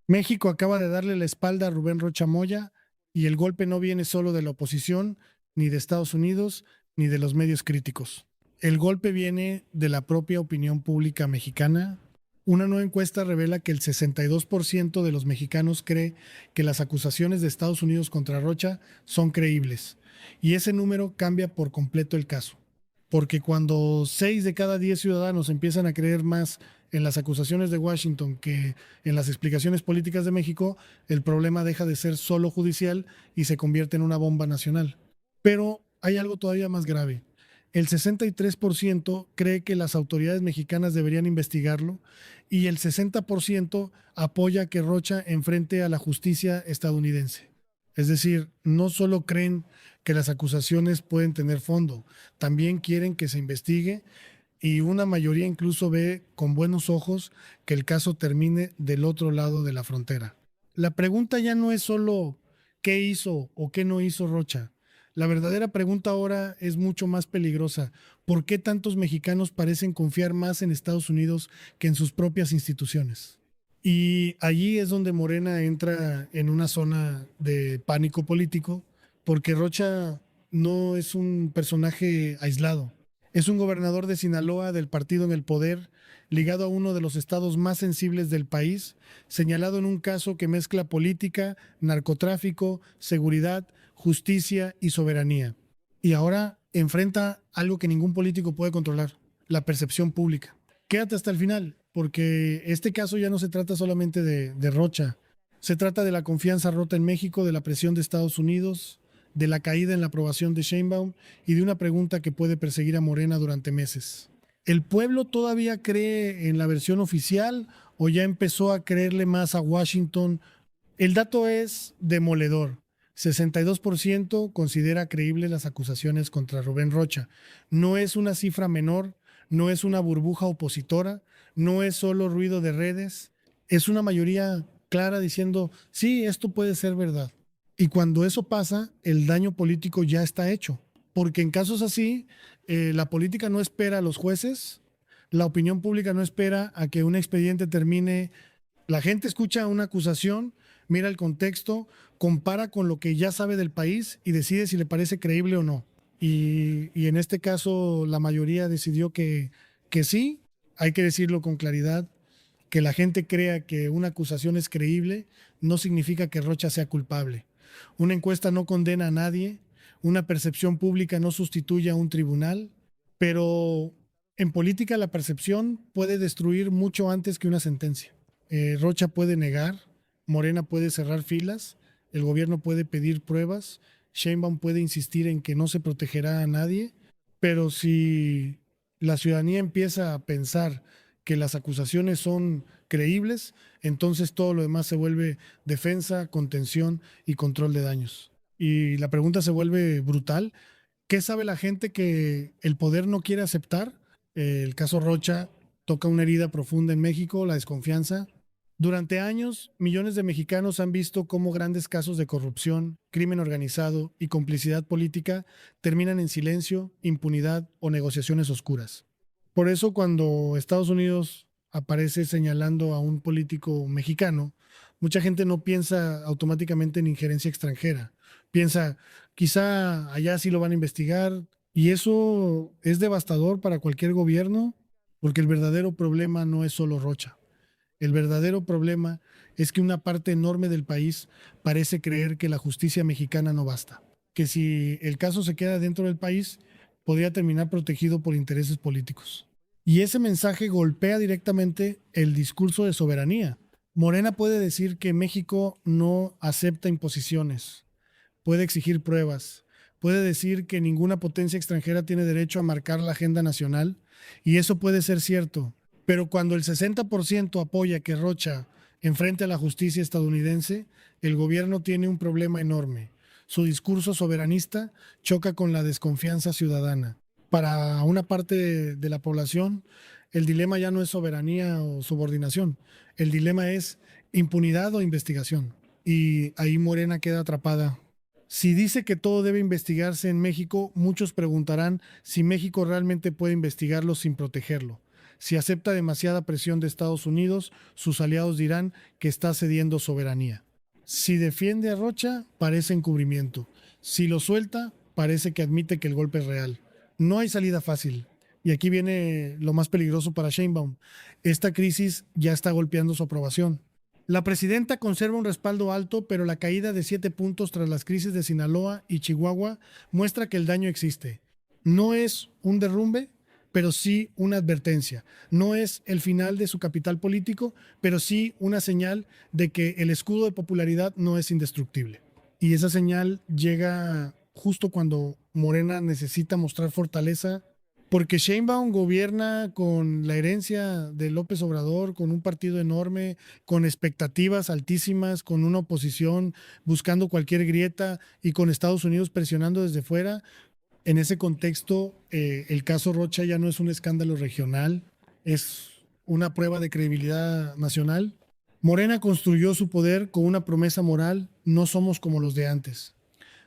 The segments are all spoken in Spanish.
México acaba de darle la espalda a Rubén Rocha Moya y el golpe no viene solo de la oposición, ni de Estados Unidos, ni de los medios críticos. El golpe viene de la propia opinión pública mexicana. Una nueva encuesta revela que el 62% de los mexicanos cree que las acusaciones de Estados Unidos contra Rocha son creíbles. Y ese número cambia por completo el caso. Porque cuando 6 de cada 10 ciudadanos empiezan a creer más en las acusaciones de Washington que en las explicaciones políticas de México, el problema deja de ser solo judicial y se convierte en una bomba nacional. Pero hay algo todavía más grave. El 63% cree que las autoridades mexicanas deberían investigarlo y el 60% apoya que Rocha enfrente a la justicia estadounidense. Es decir, no solo creen que las acusaciones pueden tener fondo, también quieren que se investigue y una mayoría incluso ve con buenos ojos que el caso termine del otro lado de la frontera. La pregunta ya no es solo qué hizo o qué no hizo Rocha. La verdadera pregunta ahora es mucho más peligrosa. ¿Por qué tantos mexicanos parecen confiar más en Estados Unidos que en sus propias instituciones? Y allí es donde Morena entra en una zona de pánico político, porque Rocha no es un personaje aislado. Es un gobernador de Sinaloa del partido en el poder, ligado a uno de los estados más sensibles del país, señalado en un caso que mezcla política, narcotráfico, seguridad, justicia y soberanía. Y ahora enfrenta algo que ningún político puede controlar, la percepción pública. Quédate hasta el final, porque este caso ya no se trata solamente de Rocha, se trata de la confianza rota en México, de la presión de Estados Unidos, de la caída en la aprobación de Sheinbaum y de una pregunta que puede perseguir a Morena durante meses. ¿El pueblo todavía cree en la versión oficial o ya empezó a creerle más a Washington? El dato es demoledor. 62% considera creíbles las acusaciones contra Rubén Rocha. No es una cifra menor, no es una burbuja opositora, no es solo ruido de redes, es una mayoría clara diciendo, sí, esto puede ser verdad. Y cuando eso pasa, el daño político ya está hecho. Porque en casos así, la política no espera a los jueces, la opinión pública no espera a que un expediente termine. La gente escucha una acusación, mira el contexto, compara con lo que ya sabe del país y decide si le parece creíble o no. Y en este caso la mayoría decidió que sí, hay que decirlo con claridad, que la gente crea que una acusación es creíble no significa que Rocha sea culpable. Una encuesta no condena a nadie, una percepción pública no sustituye a un tribunal, pero en política la percepción puede destruir mucho antes que una sentencia. Rocha puede negar, Morena puede cerrar filas, el gobierno puede pedir pruebas, Sheinbaum puede insistir en que no se protegerá a nadie, pero si la ciudadanía empieza a pensar que las acusaciones son creíbles, entonces todo lo demás se vuelve defensa, contención y control de daños. Y la pregunta se vuelve brutal. ¿Qué sabe la gente que el poder no quiere aceptar? El caso Rocha toca una herida profunda en México, la desconfianza. Durante años, millones de mexicanos han visto cómo grandes casos de corrupción, crimen organizado y complicidad política terminan en silencio, impunidad o negociaciones oscuras. Por eso cuando Estados Unidos aparece señalando a un político mexicano, mucha gente no piensa automáticamente en injerencia extranjera. Piensa, quizá allá sí lo van a investigar y eso es devastador para cualquier gobierno porque el verdadero problema no es solo Rocha. El verdadero problema es que una parte enorme del país parece creer que la justicia mexicana no basta, que si el caso se queda dentro del país, podría terminar protegido por intereses políticos. Y ese mensaje golpea directamente el discurso de soberanía. Morena puede decir que México no acepta imposiciones, puede exigir pruebas, puede decir que ninguna potencia extranjera tiene derecho a marcar la agenda nacional, y eso puede ser cierto, pero cuando el 60% apoya que Rocha enfrente a la justicia estadounidense, el gobierno tiene un problema enorme. Su discurso soberanista choca con la desconfianza ciudadana. Para una parte de la población, el dilema ya no es soberanía o subordinación, el dilema es impunidad o investigación. Y ahí Morena queda atrapada. Si dice que todo debe investigarse en México, muchos preguntarán si México realmente puede investigarlo sin protegerlo. Si acepta demasiada presión de Estados Unidos, sus aliados dirán que está cediendo soberanía. Si defiende a Rocha, parece encubrimiento. Si lo suelta, parece que admite que el golpe es real. No hay salida fácil. Y aquí viene lo más peligroso para Sheinbaum. Esta crisis ya está golpeando su aprobación. La presidenta conserva un respaldo alto, pero la caída de 7 puntos tras las crisis de Sinaloa y Chihuahua muestra que el daño existe. No es un derrumbe, pero sí una advertencia. No es el final de su capital político, pero sí una señal de que el escudo de popularidad no es indestructible. Y esa señal llega justo cuando Morena necesita mostrar fortaleza, porque Sheinbaum gobierna con la herencia de López Obrador, con un partido enorme, con expectativas altísimas, con una oposición buscando cualquier grieta y con Estados Unidos presionando desde fuera. En ese contexto, el caso Rocha ya no es un escándalo regional, es una prueba de credibilidad nacional. Morena construyó su poder con una promesa moral: no somos como los de antes.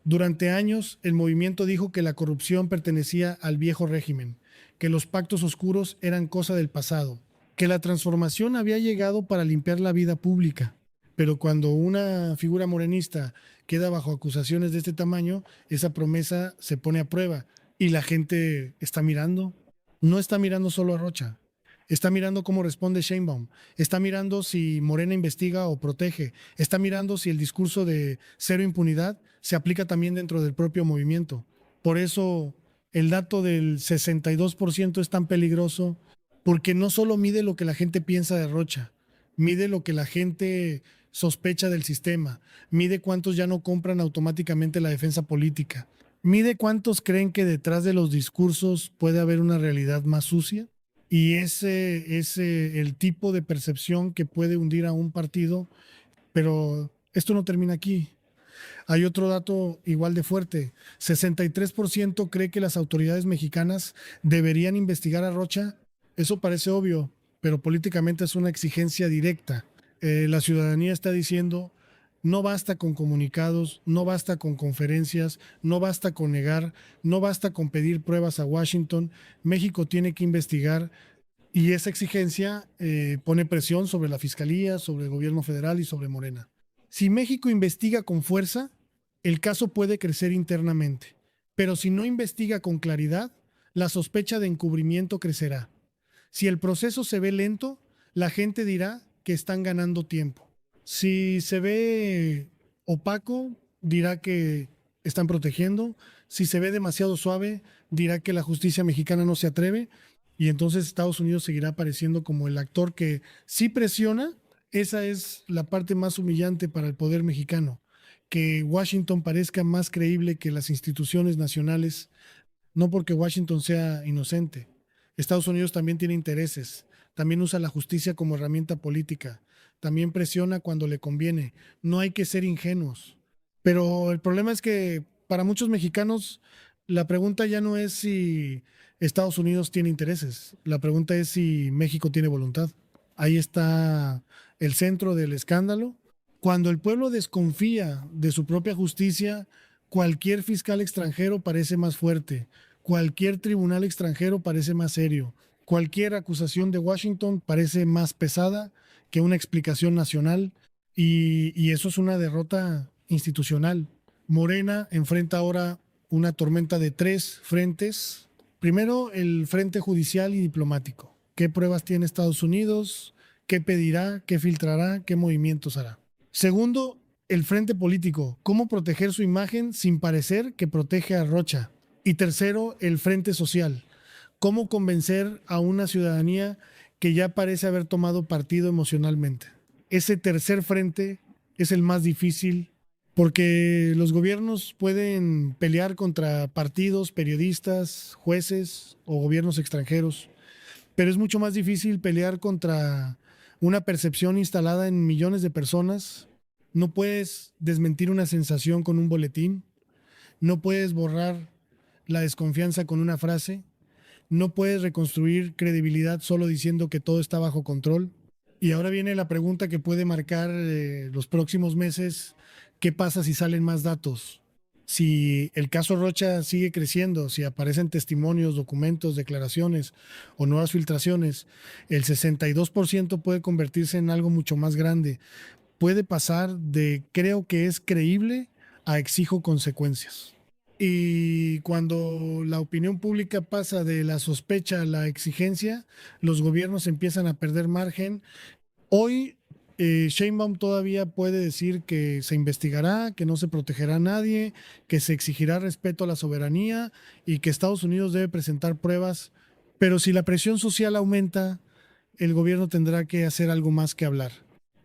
Durante años, el movimiento dijo que la corrupción pertenecía al viejo régimen, que los pactos oscuros eran cosa del pasado, que la transformación había llegado para limpiar la vida pública. Pero cuando una figura morenista queda bajo acusaciones de este tamaño, esa promesa se pone a prueba y la gente está mirando. No está mirando solo a Rocha, está mirando cómo responde Sheinbaum, está mirando si Morena investiga o protege, está mirando si el discurso de cero impunidad se aplica también dentro del propio movimiento. Por eso el dato del 62% es tan peligroso, porque no solo mide lo que la gente piensa de Rocha, mide lo que la gente sospecha del sistema, mide cuántos ya no compran automáticamente la defensa política, mide cuántos creen que detrás de los discursos puede haber una realidad más sucia. Y ese es el tipo de percepción que puede hundir a un partido, pero esto no termina aquí. Hay otro dato igual de fuerte: 63% cree que las autoridades mexicanas deberían investigar a Rocha. Eso parece obvio, pero políticamente es una exigencia directa. La ciudadanía está diciendo: no basta con comunicados, no basta con conferencias, no basta con negar, no basta con pedir pruebas a Washington. México tiene que investigar, y esa exigencia pone presión sobre la Fiscalía, sobre el gobierno federal y sobre Morena. Si México investiga con fuerza, el caso puede crecer internamente, pero si no investiga con claridad, la sospecha de encubrimiento crecerá. Si el proceso se ve lento, la gente dirá que están ganando tiempo. Si se ve opaco, dirá que están protegiendo. Si se ve demasiado suave, dirá que la justicia mexicana no se atreve. Y entonces Estados Unidos seguirá apareciendo como el actor que sí presiona. Esa es la parte más humillante para el poder mexicano, que Washington parezca más creíble que las instituciones nacionales, no porque Washington sea inocente. Estados Unidos también tiene intereses, también usa la justicia como herramienta política, también presiona cuando le conviene. No hay que ser ingenuos. Pero el problema es que para muchos mexicanos la pregunta ya no es si Estados Unidos tiene intereses, la pregunta es si México tiene voluntad. Ahí está el centro del escándalo. Cuando el pueblo desconfía de su propia justicia, cualquier fiscal extranjero parece más fuerte, cualquier tribunal extranjero parece más serio, cualquier acusación de Washington parece más pesada que una explicación nacional, y eso es una derrota institucional. Morena enfrenta ahora una tormenta de 3 frentes. Primero, el frente judicial y diplomático. ¿Qué pruebas tiene Estados Unidos? ¿Qué pedirá? ¿Qué filtrará? ¿Qué movimientos hará? Segundo, el frente político. ¿Cómo proteger su imagen sin parecer que protege a Rocha? Y tercero, el frente social. ¿Cómo convencer a una ciudadanía que ya parece haber tomado partido emocionalmente? Ese tercer frente es el más difícil, porque los gobiernos pueden pelear contra partidos, periodistas, jueces o gobiernos extranjeros, pero es mucho más difícil pelear contra una percepción instalada en millones de personas. No puedes desmentir una sensación con un boletín, no puedes borrar la desconfianza con una frase, no puedes reconstruir credibilidad solo diciendo que todo está bajo control. Y ahora viene la pregunta que puede marcar los próximos meses: ¿qué pasa si salen más datos? Si el caso Rocha sigue creciendo, si aparecen testimonios, documentos, declaraciones o nuevas filtraciones, el 62% puede convertirse en algo mucho más grande. Puede pasar de creo que es creíble a exijo consecuencias. Y cuando la opinión pública pasa de la sospecha a la exigencia, los gobiernos empiezan a perder margen. Hoy, Sheinbaum todavía puede decir que se investigará, que no se protegerá a nadie, que se exigirá respeto a la soberanía y que Estados Unidos debe presentar pruebas. Pero si la presión social aumenta, el gobierno tendrá que hacer algo más que hablar.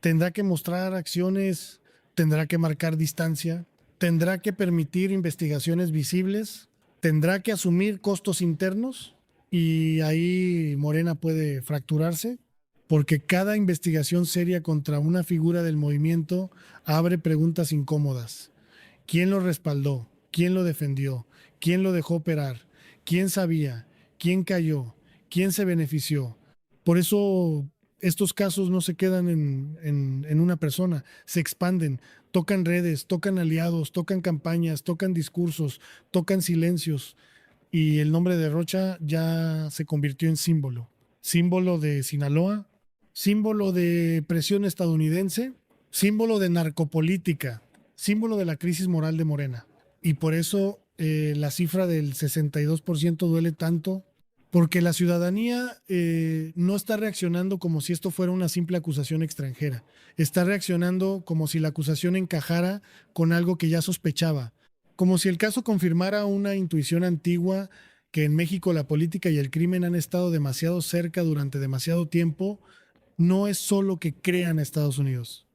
Tendrá que mostrar acciones, tendrá que marcar distancia, tendrá que permitir investigaciones visibles, tendrá que asumir costos internos y ahí Morena puede fracturarse porque cada investigación seria contra una figura del movimiento abre preguntas incómodas. ¿Quién lo respaldó? ¿Quién lo defendió? ¿Quién lo dejó operar? ¿Quién sabía? ¿Quién cayó? ¿Quién se benefició? Por eso estos casos no se quedan en una persona, se expanden, tocan redes, tocan aliados, tocan campañas, tocan discursos, tocan silencios y el nombre de Rocha ya se convirtió en símbolo. Símbolo de Sinaloa, símbolo de presión estadounidense, símbolo de narcopolítica, símbolo de la crisis moral de Morena. Y por eso la cifra del 62% duele tanto, porque la ciudadanía no está reaccionando como si esto fuera una simple acusación extranjera. Está reaccionando como si la acusación encajara con algo que ya sospechaba, como si el caso confirmara una intuición antigua que en México la política y el crimen han estado demasiado cerca durante demasiado tiempo. No es solo que crean a Estados Unidos,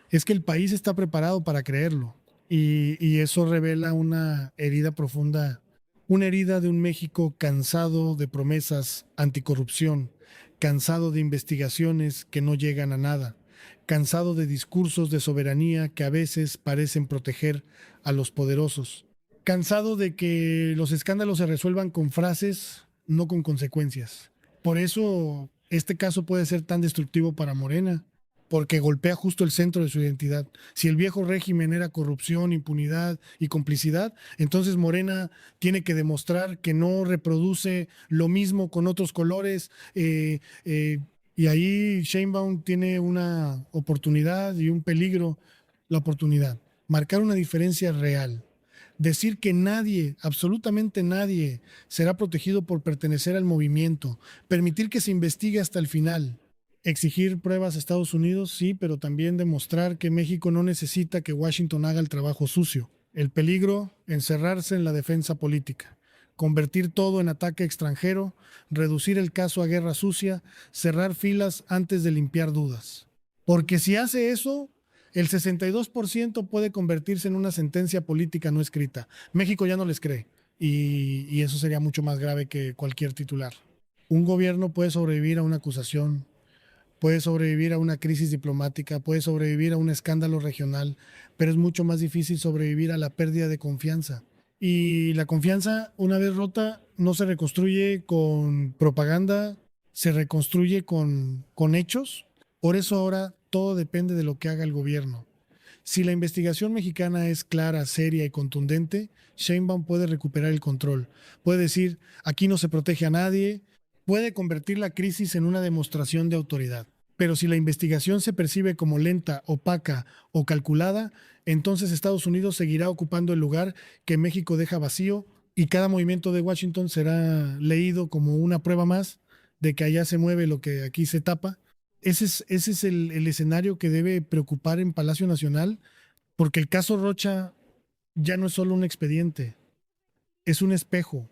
es que el país está preparado para creerlo. Y eso revela una herida profunda, una herida de un México cansado de promesas anticorrupción, cansado de investigaciones que no llegan a nada, cansado de discursos de soberanía que a veces parecen proteger a los poderosos, cansado de que los escándalos se resuelvan con frases, no con consecuencias. Por eso este caso puede ser tan destructivo para Morena, porque golpea justo el centro de su identidad. Si el viejo régimen era corrupción, impunidad y complicidad, entonces Morena tiene que demostrar que no reproduce lo mismo con otros colores. Y ahí Sheinbaum tiene una oportunidad y un peligro, la oportunidad, marcar una diferencia real. Decir que nadie, absolutamente nadie, será protegido por pertenecer al movimiento, permitir que se investigue hasta el final, exigir pruebas a Estados Unidos, sí, pero también demostrar que México no necesita que Washington haga el trabajo sucio. El peligro, encerrarse en la defensa política, convertir todo en ataque extranjero, reducir el caso a guerra sucia, cerrar filas antes de limpiar dudas. Porque si hace eso, el 62% puede convertirse en una sentencia política no escrita. México ya no les cree y eso sería mucho más grave que cualquier titular. Un gobierno puede sobrevivir a una acusación, puede sobrevivir a una crisis diplomática, puede sobrevivir a un escándalo regional, pero es mucho más difícil sobrevivir a la pérdida de confianza. Y la confianza, una vez rota, no se reconstruye con propaganda, se reconstruye con hechos. Por eso ahora todo depende de lo que haga el gobierno. Si la investigación mexicana es clara, seria y contundente, Sheinbaum puede recuperar el control. Puede decir, aquí no se protege a nadie, puede convertir la crisis en una demostración de autoridad. Pero si la investigación se percibe como lenta, opaca o calculada, entonces Estados Unidos seguirá ocupando el lugar que México deja vacío y cada movimiento de Washington será leído como una prueba más de que allá se mueve lo que aquí se tapa. Ese es el escenario que debe preocupar en Palacio Nacional, porque el caso Rocha ya no es solo un expediente, es un espejo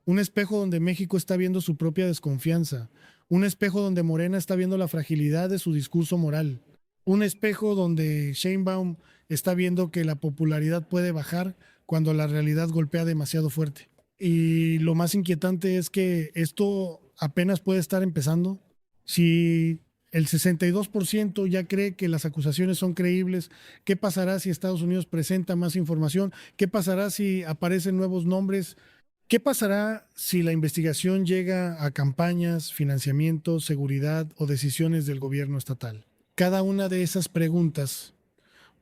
donde México está viendo su propia desconfianza, un espejo donde Morena está viendo la fragilidad de su discurso moral, un espejo donde Sheinbaum está viendo que la popularidad puede bajar cuando la realidad golpea demasiado fuerte. Y lo más inquietante es que esto apenas puede estar empezando. Si el 62% ya cree que las acusaciones son creíbles, ¿qué pasará si Estados Unidos presenta más información? ¿Qué pasará si aparecen nuevos nombres? ¿Qué pasará si la investigación llega a campañas, financiamiento, seguridad o decisiones del gobierno estatal? Cada una de esas preguntas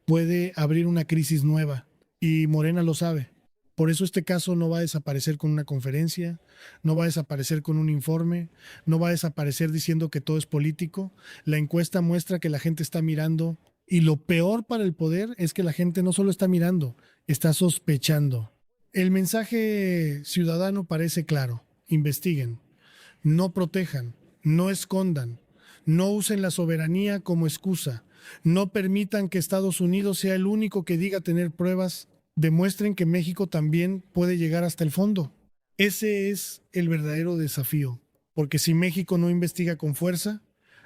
puede abrir una crisis nueva y Morena lo sabe. Por eso este caso no va a desaparecer con una conferencia, no va a desaparecer con un informe, no va a desaparecer diciendo que todo es político. La encuesta muestra que la gente está mirando y lo peor para el poder es que la gente no solo está mirando, está sospechando. El mensaje ciudadano parece claro. Investiguen, no protejan, no escondan, no usen la soberanía como excusa, no permitan que Estados Unidos sea el único que diga tener pruebas, demuestren que México también puede llegar hasta el fondo. Ese es el verdadero desafío, porque si México no investiga con fuerza,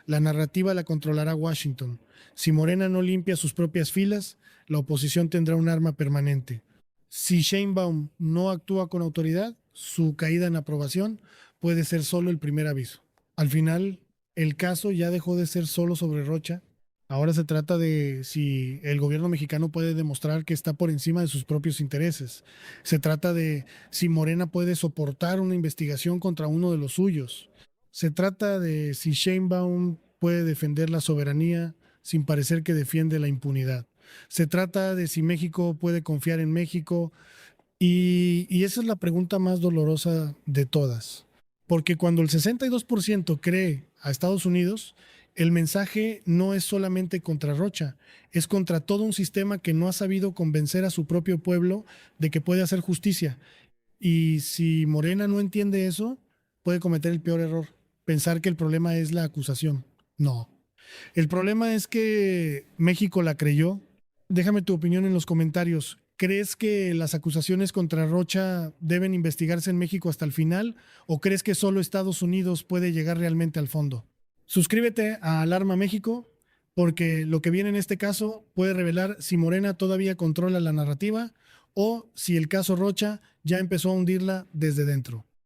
la narrativa la controlará Washington. Si Morena no limpia sus propias filas, la oposición tendrá un arma permanente. Si Sheinbaum no actúa con autoridad, su caída en aprobación puede ser solo el primer aviso. Al final, el caso ya dejó de ser solo sobre Rocha. Ahora se trata de si el gobierno mexicano puede demostrar que está por encima de sus propios intereses. Se trata de si Morena puede soportar una investigación contra uno de los suyos. Se trata de si Sheinbaum puede defender la soberanía sin parecer que defiende la impunidad. Se trata de si México puede confiar en México y esa es la pregunta más dolorosa de todas. Porque cuando el 62% cree a Estados Unidos, el mensaje no es solamente contra Rocha, es contra todo un sistema que no ha sabido convencer a su propio pueblo de que puede hacer justicia. Y si Morena no entiende eso, puede cometer el peor error, pensar que el problema es la acusación. No. El problema es que México la creyó. Déjame tu opinión en los comentarios. ¿Crees que las acusaciones contra Rocha deben investigarse en México hasta el final o crees que solo Estados Unidos puede llegar realmente al fondo? Suscríbete a Alarma México porque lo que viene en este caso puede revelar si Morena todavía controla la narrativa o si el caso Rocha ya empezó a hundirla desde dentro.